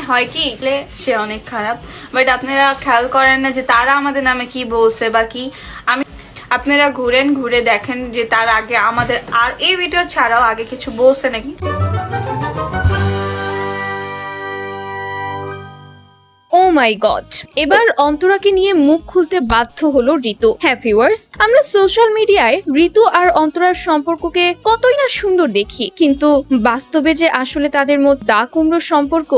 হয় কি সে অনেক খারাপ, বাট আপনারা খেয়াল করেন না যে তারা আমাদের নামে কি বলছে বা কি। আপনারা ঘুরে দেখেন যে তার আগে আমাদের আর এই ভিডিও ছাড়াও আগে কিছু বলছে নাকি। ও মাই গড, এবার অন্তরাকে নিয়ে মুখ খুলতে বাধ্য হলো ঋতু। হ্যাঁ ভিউয়ার্স, আমরা সোশ্যাল মিডিয়ায় ঋতু আর অন্তরার সম্পর্ককে কতই না সুন্দর দেখি, কিন্তু বাস্তবে যে আসলে তাদের মধ্যে দা কুমড়োর সম্পর্ক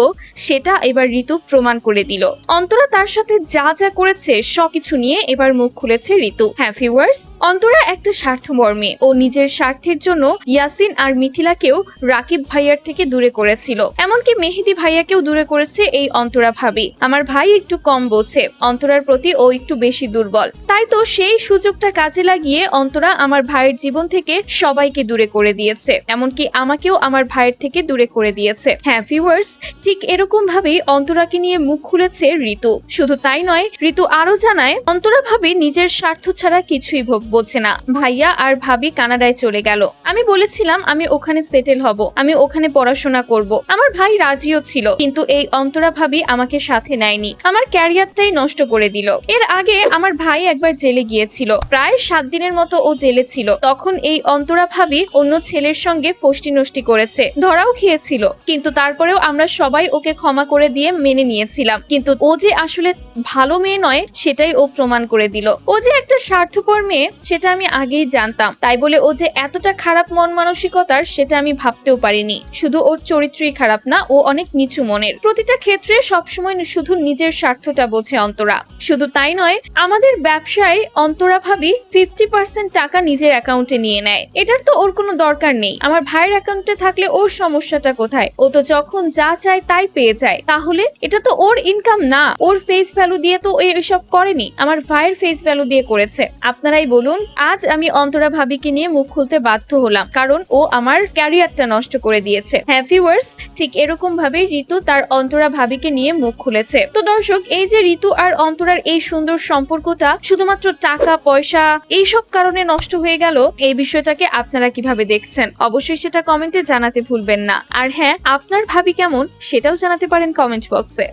সেটা এবার ঋতু প্রমাণ করে দিল। অন্তরা তার সাথে যা যা করেছে সবকিছু নিয়ে এবার মুখ খুলেছে ঋতু। হ্যাঁ ভিউয়ার্স, অন্তরা একটা স্বার্থপর মেয়ে। ও নিজের স্বার্থের জন্য ইয়াসিন আর মিথিলাকেও রাকিব ভাইয়ার থেকে দূরে করেছিল, এমনকি মেহেদি ভাইয়াকেও দূরে করেছে এই অন্তরা ভাবি। আমার ভাই একটু কম বোঝে, অন্তরার প্রতি ও একটু বেশি দুর্বল, তাই তো সেই সুযোগটা কাজে লাগিয়ে অন্তরা আমার ভাইয়ের জীবন থেকে সবাইকে দূরে করে দিয়েছে, এমনকি আমাকেও আমার ভাইয়ের থেকে দূরে করে দিয়েছে। হ্যাঁ ভিউয়ার্স, ঠিক এরকম ভাবেই অন্তরাকে নিয়ে মুখ খুলেছে ঋতু। শুধু তাই নয়, ঋতু আরো জানায় অন্তরা ভাবি নিজের স্বার্থ ছাড়া কিছুই বোঝে না। ভাইয়া আর ভাবি কানাডায় চলে গেল, আমি বলেছিলাম আমি ওখানে সেটেল হব, আমি ওখানে পড়াশোনা করব। আমার ভাই রাজিও ছিল, কিন্তু এই অন্তরা ভাবি আমাকে সাথে নেয়নি, আমার ক্যারিয়ারটাই নষ্ট করে দিল। এর আগে আমার ভাই একবার জেলে গিয়েছিল, প্রায় 7 দিনের মতো ও জেলে ছিল। তখন এই অন্তরা ভাবি অন্য ছেলের সঙ্গে ফষ্টি নষ্টি করেছে, ধরাও খেয়েছিল, কিন্তু তারপরেও আমরা সবাই ওকে ক্ষমা করে দিয়ে মেনে নিয়েছিলাম। কিন্তু ও যে আসলে ভালো মেয়ে নয় সেটাই ও প্রমাণ করে দিল। ও যে একটা স্বার্থপর মেয়ে সেটা আমি আগেই জানতাম, তাই বলে ও যে এতটা খারাপ মন মানসিকতার সেটা আমি ভাবতেও পারিনি। শুধু ওর চরিত্রই খারাপ না, ও অনেক নিচু মনের। প্রতিটা ক্ষেত্রে সবসময় শুধু নিজের স্বার্থটা বোঝে অন্তরা। শুধু তাই নয়, আমাদের ব্যবসায় অন্তরা ভাবি 50% টাকা নিজের অ্যাকাউন্টে নিয়ে নেয়। এটার তো ওর কোনো দরকার নেই, আমার ভাইয়ের অ্যাকাউন্টে থাকলে ওর সমস্যাটা কোথায়? ও তো যখন যা চায় তাই পেয়ে যায়, তাহলে এটা তো ওর ইনকাম না। ওর ফেস ভ্যালু দিয়ে তো এসব করেনি, আমার ভাইয়ের ফেস ভ্যালু দিয়ে করেছে। আপনারাই বলুন, আজ আমি অন্তরা ভাবিকে নিয়ে মুখ খুলতে বাধ্য হলাম কারণ ও আমার ক্যারিয়ারটা নষ্ট করে দিয়েছে। হ্যাঁ ভিউয়ার্স, ঠিক এরকম ভাবে ঋতু তার অন্তরা ভাবিকে নিয়ে মুখ খুলেছে। তো দর্শক, এই যে ঋতু আর অন্তরার এই সুন্দর সম্পর্কটা শুধুমাত্র টাকা পয়সা এইসব কারণে নষ্ট হয়ে গেল, এই বিষয়টাকে আপনারা কিভাবে দেখছেন অবশ্যই সেটা কমেন্টে জানাতে ভুলবেন না। আর হ্যাঁ, আপনার ভাবি কেমন সেটাও জানাতে পারেন কমেন্ট বক্সে।